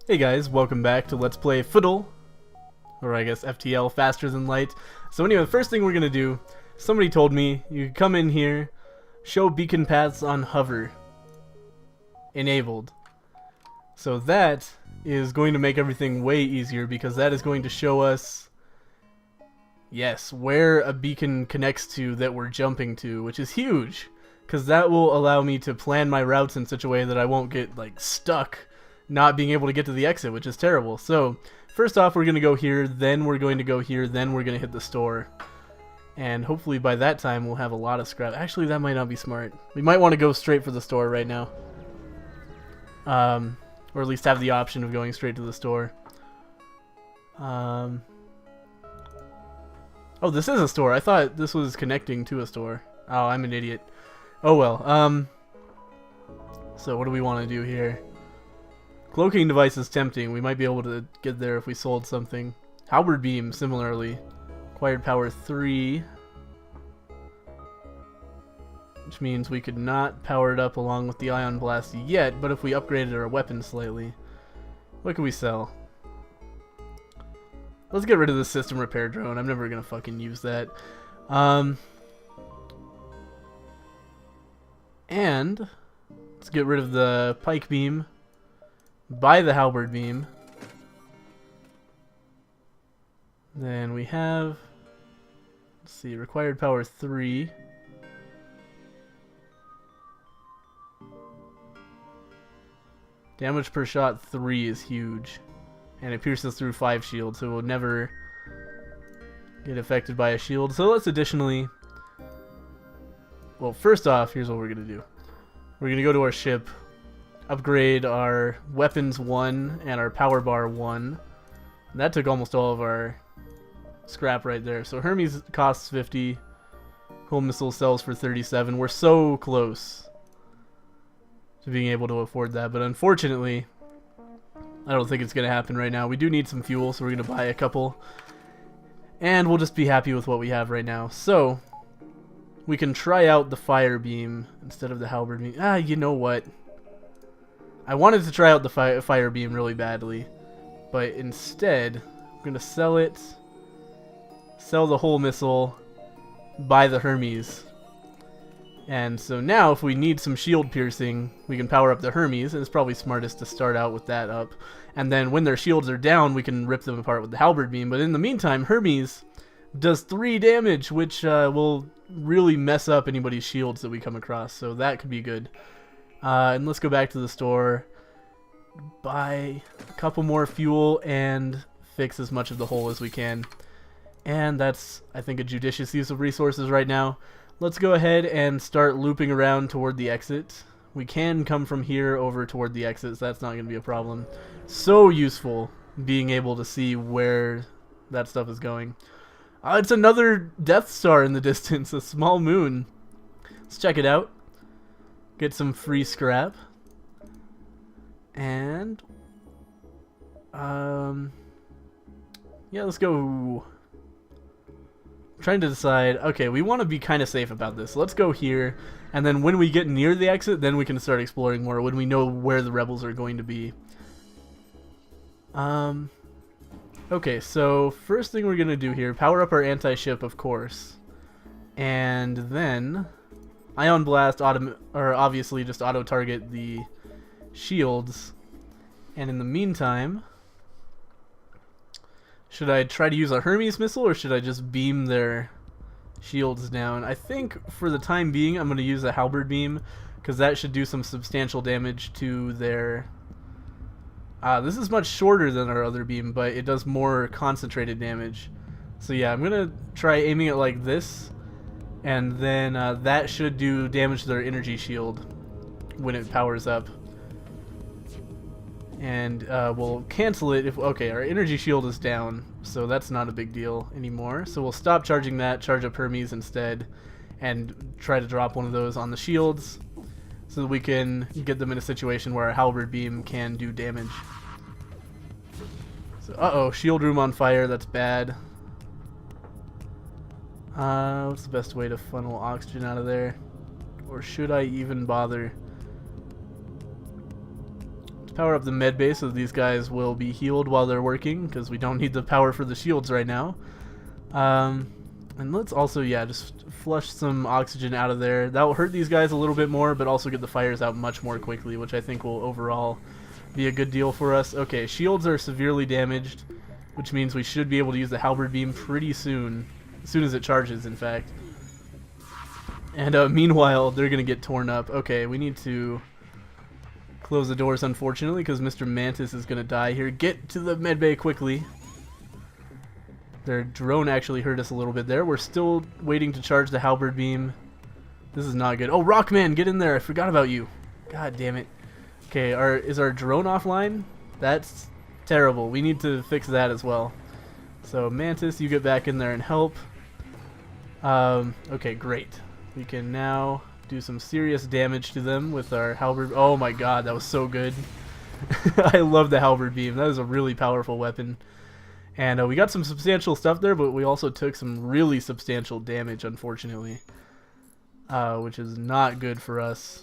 Hey guys, welcome back to Let's Play FTL, or I guess FTL, Faster Than Light. So anyway, the first thing we're gonna do, somebody told me you could come in here, show beacon paths on hover, enabled. So that is going to make everything way easier because that is going to show us, yes, where a beacon connects to that we're jumping to, which is huge, because that will allow me to plan my routes in such a way that I won't get like stuck not being able to get to the exit, which is terrible. So first off, we're going to go here, then we're going to go here, then we're going to hit the store. And hopefully by that time we'll have a lot of scrap. Actually, that might not be smart. We might want to go straight for the store right now. Or at least have the option of going straight to the store. Oh, this is a store. I thought this was connecting to a store. Oh, I'm an idiot. Oh well. So what do we want to do here? Cloaking device is tempting. We might be able to get there if we sold something. Halberd beam, similarly. Acquired power 3. Which means we could not power it up along with the ion blast yet, but if we upgraded our weapon slightly. What can we sell? Let's get rid of the system repair drone. I'm never gonna fucking use that. And let's get rid of the pike beam. Buy the halberd beam. Then we have, let's see, required power 3. Damage per shot 3 is huge. And it pierces through 5 shields, so it will never get affected by a shield. So let's additionally, well, first off, here's what we're going to do. We're going to go to our ship, upgrade our weapons 1 and our power bar 1. And that took almost all of our scrap right there. So Hermes costs 50. Whole missile sells for 37. We're so close to being able to afford that. But unfortunately, I don't think it's going to happen right now. We do need some fuel, so we're going to buy a couple. And we'll just be happy with what we have right now. So we can try out the fire beam instead of the halberd beam. Ah, you know what? I wanted to try out the fire beam really badly, but instead, I'm going to sell it, sell the whole missile, buy the Hermes. And so now, if we need some shield piercing, we can power up the Hermes, and it's probably smartest to start out with that up. And then when their shields are down, we can rip them apart with the halberd beam. But in the meantime, Hermes does 3 damage, which will really mess up anybody's shields that we come across, so that could be good. And let's go back to the store, buy a couple more fuel, and fix as much of the hole as we can. And that's, I think, a judicious use of resources right now. Let's go ahead and start looping around toward the exit. We can come from here over toward the exit, so that's not going to be a problem. So useful being able to see where that stuff is going. It's another Death Star in the distance, a small moon. Let's check it out. Get some free scrap. And yeah, let's go. I'm trying to decide. Okay, we want to be kind of safe about this. Let's go here, and then when we get near the exit, then we can start exploring more when we know where the rebels are going to be. Okay, so first thing we're gonna do here, power up our anti-ship, of course, and then ion blast obviously just auto target the shields. And in the meantime, should I try to use a Hermes missile or should I just beam their shields down? I think for the time being I'm going to use a halberd beam because that should do some substantial damage to their this is much shorter than our other beam, but it does more concentrated damage. So yeah, I'm going to try aiming it like this, and then that should do damage to their energy shield when it powers up. And we'll cancel it if, okay, our energy shield is down, so that's not a big deal anymore. So we'll stop charging that, charge up Hermes instead, and try to drop one of those on the shields so that we can get them in a situation where our halberd beam can do damage. So, uh-oh, shield room on fire, that's bad. What's the best way to funnel oxygen out of there? Or should I even bother? power up the med bay so these guys will be healed while they're working, because we don't need the power for the shields right now. And let's also, yeah, just flush some oxygen out of there. That will hurt these guys a little bit more, but also get the fires out much more quickly, which I think will overall be a good deal for us. Okay, shields are severely damaged, which means we should be able to use the halberd beam pretty soon. As soon as it charges, in fact. And meanwhile, they're going to get torn up. Okay, we need to close the doors, unfortunately, because Mr. Mantis is going to die here. Get to the medbay quickly. Their drone actually hurt us a little bit there. We're still waiting to charge the halberd beam. This is not good. Oh, Rockman, get in there. I forgot about you. God damn it. Okay, is our drone offline? That's terrible. We need to fix that as well. So, Mantis, you get back in there and help. Okay, great. We can now do some serious damage to them with our halberd. Oh my god, that was so good. I love the halberd beam. That is a really powerful weapon. And we got some substantial stuff there, but we also took some really substantial damage, unfortunately. Which is not good for us.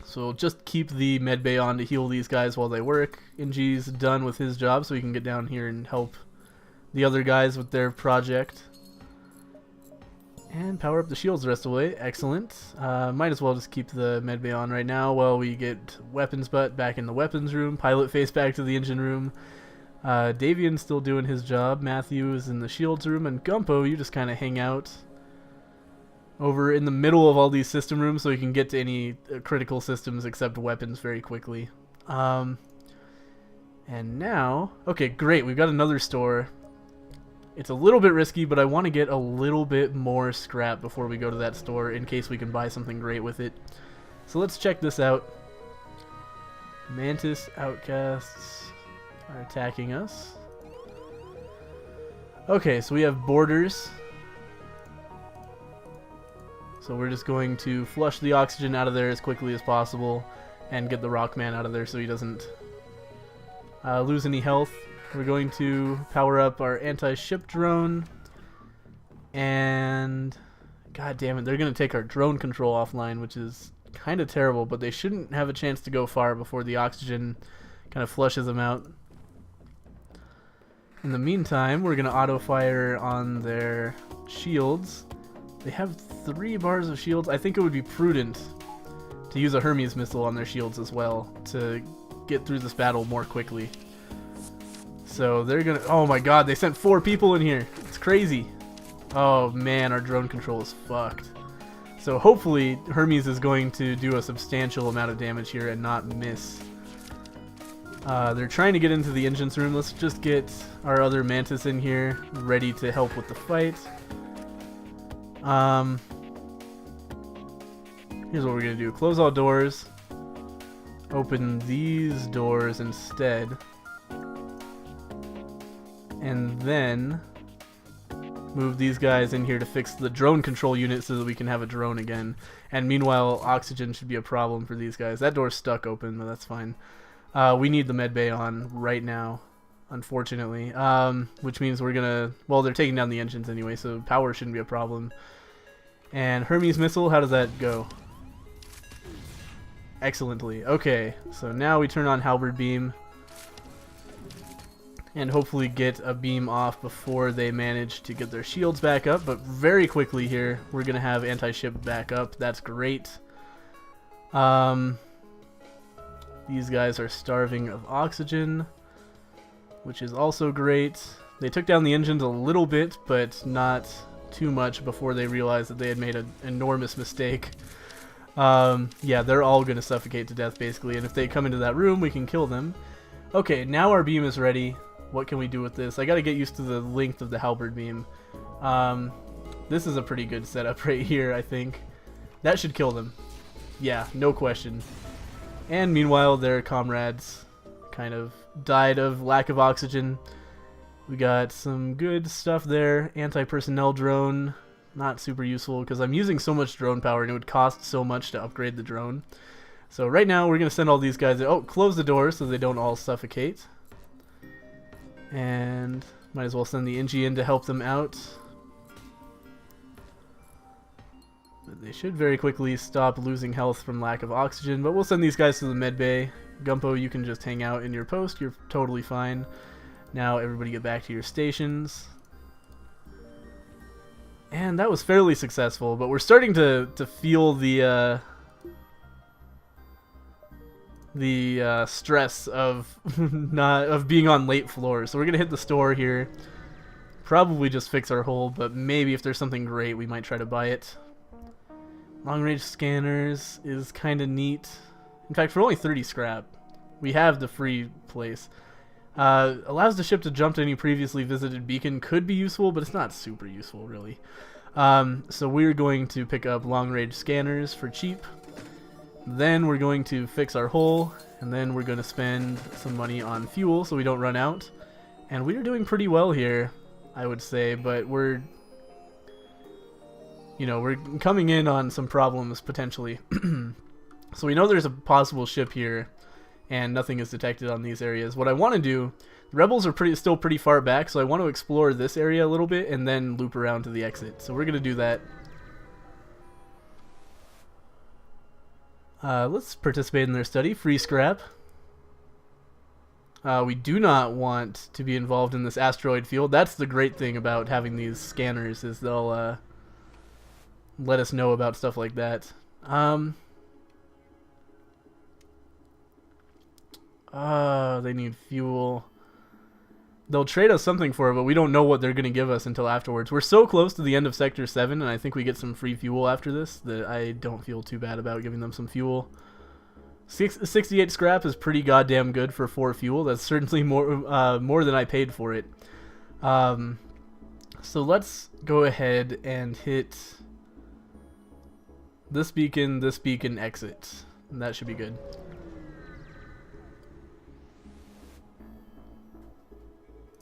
So we'll just keep the medbay on to heal these guys while they work. NG's done with his job, so we can get down here and help the other guys with their project. And power up the shields the rest of the way. Excellent. Might as well just keep the medbay on right now while we get weapons butt back in the weapons room. Pilot face back to the engine room. Davian's still doing his job. Matthew is in the shields room. And Gumpo, you just kind of hang out over in the middle of all these system rooms so you can get to any critical systems except weapons very quickly. And now... Okay, great. We've got another store. It's a little bit risky, but I want to get a little bit more scrap before we go to that store in case we can buy something great with it. So let's check this out. Mantis outcasts are attacking us. Okay, so we have borders. So we're just going to flush the oxygen out of there as quickly as possible and get the Rockman out of there so he doesn't lose any health. We're going to power up our anti-ship drone, and god damn it, they're going to take our drone control offline, which is kind of terrible, but they shouldn't have a chance to go far before the oxygen kind of flushes them out. In the meantime, we're going to auto-fire on their shields. They have 3 bars of shields. I think it would be prudent to use a Hermes missile on their shields as well to get through this battle more quickly. So they're gonna... Oh my god, they sent 4 people in here. It's crazy. Oh man, our drone control is fucked. So hopefully Hermes is going to do a substantial amount of damage here and not miss. They're trying to get into the engines room. Let's just get our other Mantis in here ready to help with the fight. Here's what we're gonna do. Close all doors. Open these doors instead. And then move these guys in here to fix the drone control unit so that we can have a drone again. And meanwhile, oxygen should be a problem for these guys. That door's stuck open, but that's fine. We need the medbay on right now, unfortunately. Which means we're gonna... Well, they're taking down the engines anyway, so power shouldn't be a problem. And Hermes missile, how does that go? Excellently. Okay, so now we turn on halberd beam. And hopefully get a beam off before they manage to get their shields back up. But very quickly here, we're going to have anti-ship back up. That's great. These guys are starving of oxygen, which is also great. They took down the engines a little bit, but not too much before they realized that they had made an enormous mistake. Yeah, they're all going to suffocate to death, basically. And if they come into that room, we can kill them. Okay, now our beam is ready. What can we do with this? I gotta get used to the length of the halberd beam. This is a pretty good setup right here, I think. That should kill them. Yeah, no question. And meanwhile, their comrades kind of died of lack of oxygen. We got some good stuff there. Anti-personnel drone. Not super useful because I'm using so much drone power and it would cost so much to upgrade the drone. So right now, we're going to send all these guys... Oh, close the door so they don't all suffocate. And might as well send the NG in to help them out. But they should very quickly stop losing health from lack of oxygen, but we'll send these guys to the med bay Gumpo, you can just hang out in your post. You're totally fine. Now everybody get back to your stations. And that was fairly successful, but we're starting to feel the stress of of being on late floors. So we're gonna hit the store here. Probably just fix our hole, but maybe if there's something great, we might try to buy it. Long range scanners is kind of neat. In fact, for only 30 scrap, we have the free place. Allows the ship to jump to any previously visited beacon. Could be useful, but it's not super useful, really. So we're going to pick up long range scanners for cheap. Then we're going to fix our hull, and then we're going to spend some money on fuel so we don't run out. And we're doing pretty well here, I would say, but we're coming in on some problems potentially. So we know there's a possible ship here, and nothing is detected on these areas. What I want to do, the rebels are still pretty far back, so I want to explore this area a little bit and then loop around to the exit. So we're going to do that. Let's participate in their study. Free scrap. We do not want to be involved in this asteroid field. That's the great thing about having these scanners, is they'll let us know about stuff like that. They need fuel. They'll trade us something for it, but we don't know what they're going to give us until afterwards. We're so close to the end of Sector 7, and I think we get some free fuel after this, that I don't feel too bad about giving them some fuel. 68 scrap is pretty goddamn good for 4 fuel. That's certainly more than I paid for it. So let's go ahead and hit this beacon, exit. And that should be good.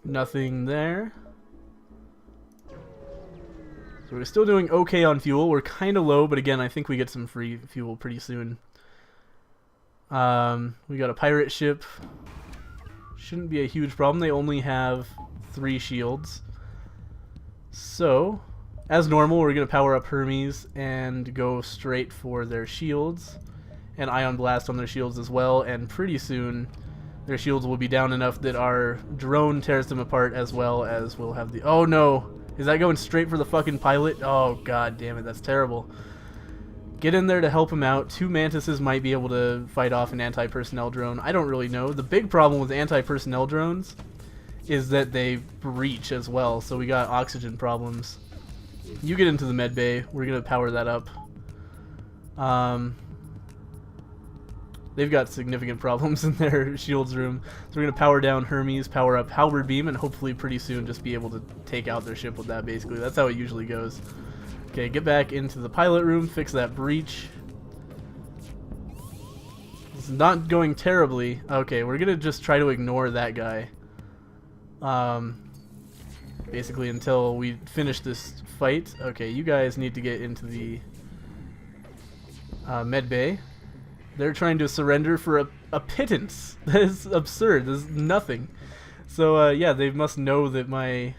Nothing there. So we're still doing okay on fuel. We're kind of low, but again, I think we get some free fuel pretty soon. We got a pirate ship. Shouldn't be a huge problem. They only have 3 shields. So, as normal, we're going to power up Hermes and go straight for their shields. And Ion Blast on their shields as well. And pretty soon, their shields will be down enough that our drone tears them apart, as well as we'll have the... Oh no! Is that going straight for the fucking pilot? Oh god damn it, that's terrible. Get in there to help him out. 2 Mantises might be able to fight off an anti-personnel drone. I don't really know. The big problem with anti-personnel drones is that they breach as well, so we got oxygen problems. You get into the med bay. We're going to power that up. They've got significant problems in their shields room. So we're going to power down Hermes, power up Halberd Beam, and hopefully pretty soon just be able to take out their ship with that, basically. That's how it usually goes. Okay, get back into the pilot room, fix that breach. It's not going terribly. Okay, we're going to just try to ignore that guy. Basically until we finish this fight. Okay, you guys need to get into the med bay. They're trying to surrender for a pittance. That is absurd. There's nothing. So, yeah, they must know that my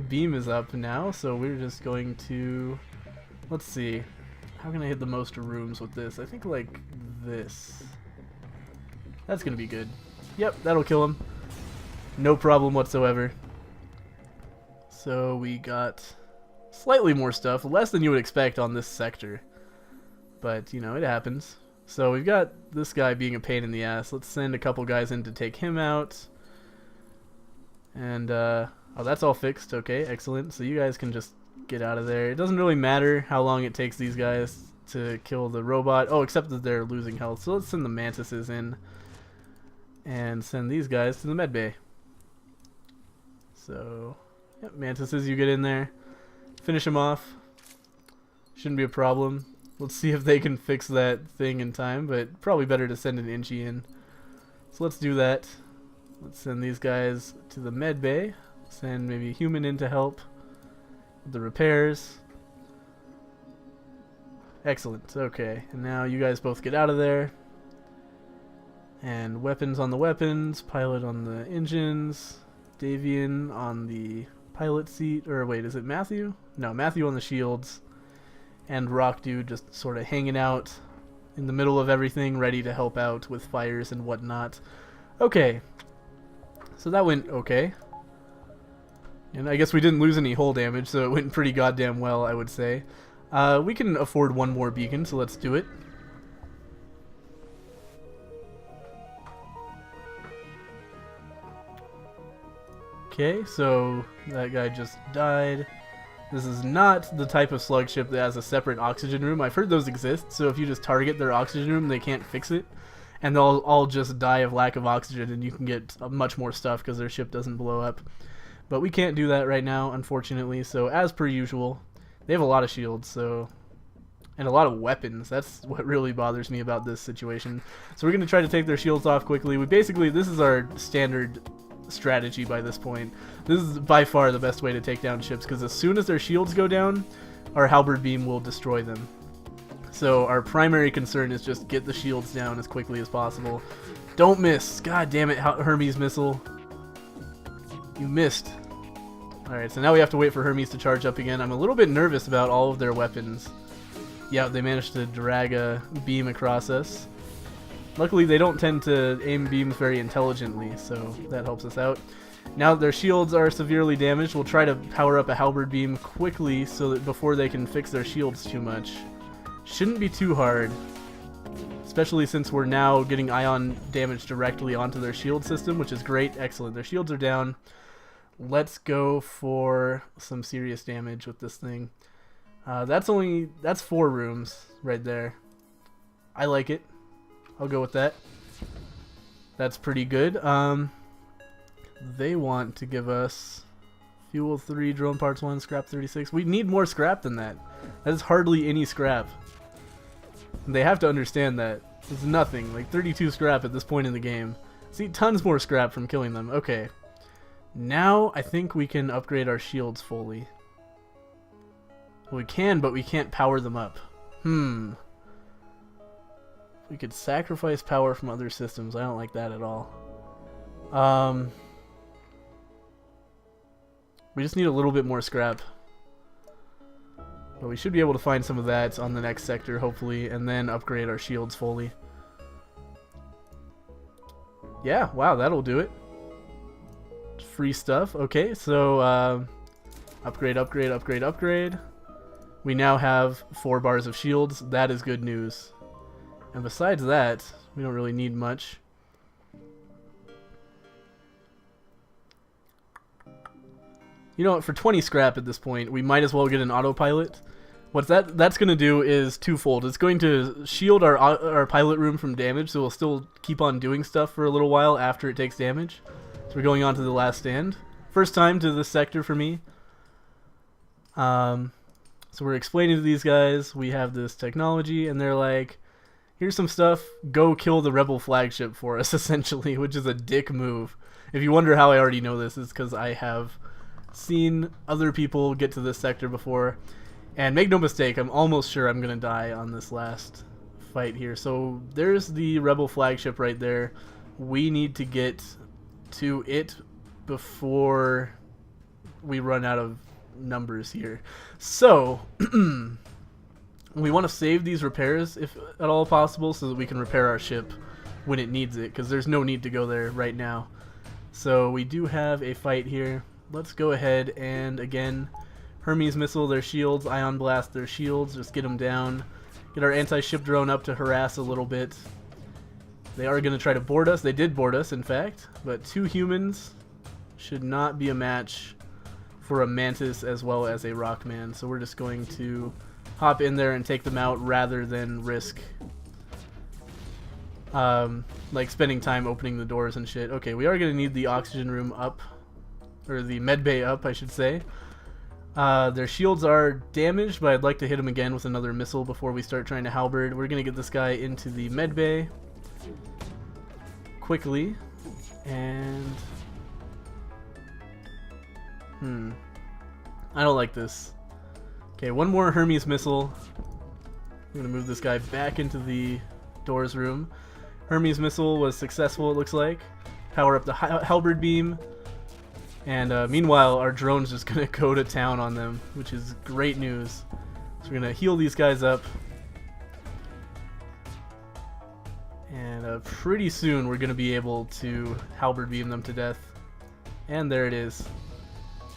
beam is up now. So we're just going to... Let's see. How can I hit the most rooms with this? I think like this. That's going to be good. Yep, that'll kill him. No problem whatsoever. So we got slightly more stuff. Less than you would expect on this sector. But, you know, it happens. So we've got this guy being a pain in the ass. Let's send a couple guys in to take him out. And, oh, that's all fixed. Okay, excellent. So you guys can just get out of there. It doesn't really matter how long it takes these guys to kill the robot. Oh, except that they're losing health. So let's send the Mantises in. And send these guys to the med bay. So, yep, Mantises, you get in there. Finish them off. Shouldn't be a problem. Let's see if they can fix that thing in time, but probably better to send an Inchi in. So let's do that. Let's send these guys to the med bay. Send maybe a human in to help with the repairs. Excellent. Okay, and now you guys both get out of there. And weapons on the weapons, pilot on the engines, Davian on the pilot seat, or wait, is it Matthew? No, Matthew on the shields. And Rock Dude just sort of hanging out in the middle of everything, ready to help out with fires and whatnot. Okay, so that went okay. And I guess we didn't lose any hull damage, so it went pretty goddamn well, I would say. We can afford one more beacon, so let's do it. Okay, so that guy just died. This is not the type of slug ship that has a separate oxygen room. I've heard those exist, so if you just target their oxygen room, they can't fix it. And they'll all just die of lack of oxygen, and you can get much more stuff because their ship doesn't blow up. But we can't do that right now, unfortunately, so as per usual, they have a lot of shields, so... and a lot of weapons. That's what really bothers me about this situation. So we're going to try to take their shields off quickly. This is our standard strategy by this point. This is by far the best way to take down ships, because as soon as their shields go down, our halberd beam will destroy them. So our primary concern is just get the shields down as quickly as possible. Don't miss! God damn it, Hermes missile. You missed. Alright, so now we have to wait for Hermes to charge up again. I'm a little bit nervous about all of their weapons. Yeah, they managed to drag a beam across us. Luckily, they don't tend to aim beams very intelligently, so that helps us out. Now that their shields are severely damaged, we'll try to power up a halberd beam quickly so that before they can fix their shields too much. Shouldn't be too hard, especially since we're now getting ion damage directly onto their shield system, which is great. Excellent. Their shields are down. Let's go for some serious damage with this thing. That's 4 rooms right there. I like it. I'll go with that. That's pretty good. They want to give us fuel 3, drone parts 1, scrap 36. We need more scrap than that. That is hardly any scrap. And they have to understand that. It's nothing. Like 32 scrap at this point in the game. See, tons more scrap from killing them. Okay. Now I think we can upgrade our shields fully. Well, we can, but we can't power them up. We could sacrifice power from other systems. I don't like that at all. We just need a little bit more scrap. But we should be able to find some of that on the next sector, hopefully, and then upgrade our shields fully. Yeah, wow, that'll do it. Free stuff. Okay, so upgrade, upgrade, upgrade, upgrade. We now have 4 bars of shields. That is good news. And besides that, we don't really need much. You know what, for 20 scrap at this point, we might as well get an autopilot. What that's going to do is twofold. It's going to shield our pilot room from damage, so we'll still keep on doing stuff for a little while after it takes damage. So we're going on to the last stand. First time to this sector for me. So we're explaining to these guys, we have this technology, and they're like, here's some stuff, go kill the rebel flagship for us, essentially, which is a dick move. If you wonder how I already know this, it's because I have seen other people get to this sector before. And make no mistake, I'm almost sure I'm going to die on this last fight here. So there's the rebel flagship right there. We need to get to it before we run out of numbers here. So we want to save these repairs if at all possible so that we can repair our ship when it needs it, because there's no need to go there right now. So we do have a fight here. Let's go ahead and again Hermes missile their shields, ion blast their shields, just get them down. Get our anti-ship drone up to harass a little bit. They are going to try to board us. They did board us, in fact, but 2 humans should not be a match for a Mantis as well as a Rockman. So we're just going to hop in there and take them out rather than risk like spending time opening the doors and shit. Okay, we are going to need the oxygen room up, or the med bay up, I should say. Their shields are damaged, but I'd like to hit them again with another missile before we start trying to halberd. We're going to get this guy into the med bay quickly, and I don't like this. Okay, one more Hermes missile. I'm going to move this guy back into the doors room. Hermes missile was successful, it looks like. Power up the halberd beam. And meanwhile, our drone's just going to go to town on them, which is great news. So we're going to heal these guys up. And pretty soon we're going to be able to halberd beam them to death. And there it is.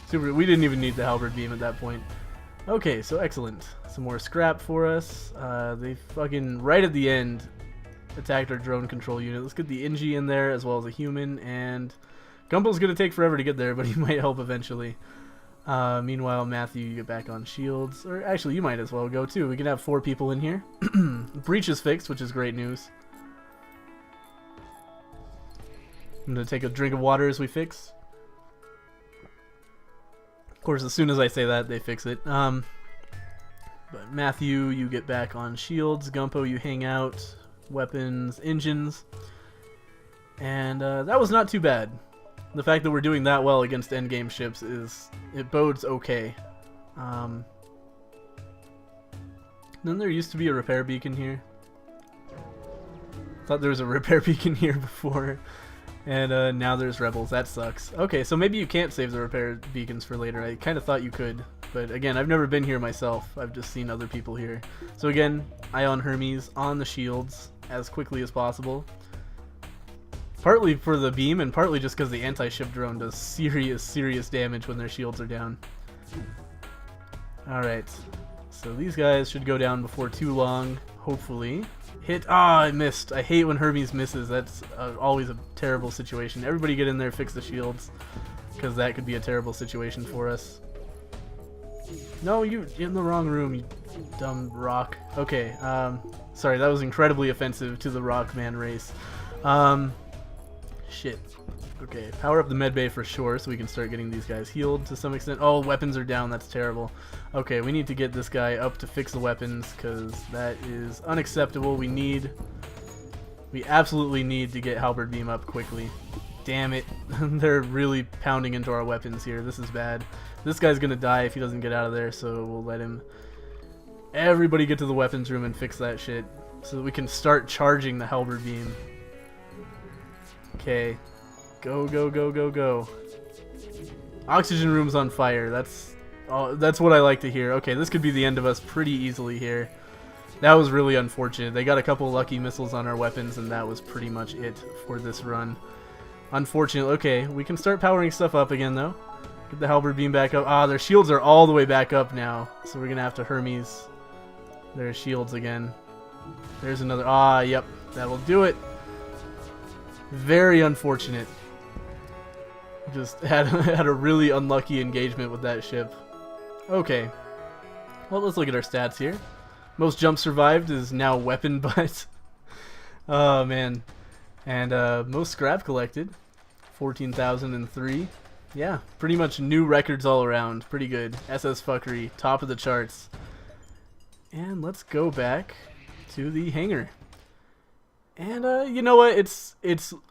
Super. We didn't even need the halberd beam at that point. Okay, so excellent. Some more scrap for us. They fucking, right at the end, attacked our drone control unit. Let's get the Inji in there as well as a human. And Gumble's going to take forever to get there, but he might help eventually. Meanwhile, Matthew, you get back on shields. Or actually, you might as well go too. We can have 4 people in here. Breach is fixed, which is great news. I'm going to take a drink of water as we fix. Of course, as soon as I say that, they fix it. But Matthew, you get back on shields. Gumpo, you hang out. Weapons, engines. And that was not too bad. The fact that we're doing that well against endgame ships it bodes okay. Then there used to be a repair beacon here. Thought there was a repair beacon here before. And now there's rebels. That sucks. Okay, so maybe you can't save the repair beacons for later. I kind of thought you could. But again, I've never been here myself. I've just seen other people here. So again, Ion Hermes on the shields as quickly as possible. Partly for the beam, and partly just because the anti-ship drone does serious damage when their shields are down. Alright, so these guys should go down before too long, hopefully. Hit, I missed. I hate when Hermes misses. That's always a terrible situation. Everybody get in there, fix the shields, because that could be a terrible situation for us. No, you're in the wrong room, you dumb rock. Okay, sorry, that was incredibly offensive to the Rockman race. Shit. Okay, power up the medbay for sure so we can start getting these guys healed to some extent. Oh, weapons are down. That's terrible. Okay, we need to get this guy up to fix the weapons because that is unacceptable. We absolutely need to get halberd beam up quickly. Damn it. They're really pounding into our weapons here. This is bad. This guy's gonna die if he doesn't get out of there, so we'll let him. Everybody get to the weapons room and fix that shit so that we can start charging the halberd beam. Okay, go, go, go, go, go. Oxygen room's on fire. That's what I like to hear. Okay, this could be the end of us pretty easily here. That was really unfortunate. They got a couple lucky missiles on our weapons, and that was pretty much it for this run. Unfortunate. Okay, we can start powering stuff up again, though. Get the halberd beam back up. Ah, their shields are all the way back up now, so we're gonna have to Hermes their shields again. There's another. Ah, yep, that'll do it. Very unfortunate. Just had a really unlucky engagement with that ship. Okay. Well, let's look at our stats here. Most jumps survived is now weapon butt. Oh, man. And most scrap collected. 14,003. Yeah, pretty much new records all around. Pretty good. SS Fuckery, top of the charts. And let's go back to the hangar. And you know what? It's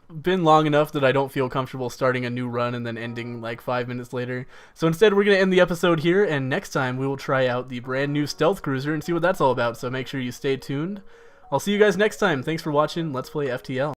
been long enough that I don't feel comfortable starting a new run and then ending like 5 minutes later. So instead, we're going to end the episode here, and next time we will try out the brand new stealth cruiser and see what that's all about. So make sure you stay tuned. I'll see you guys next time. Thanks for watching. Let's play FTL.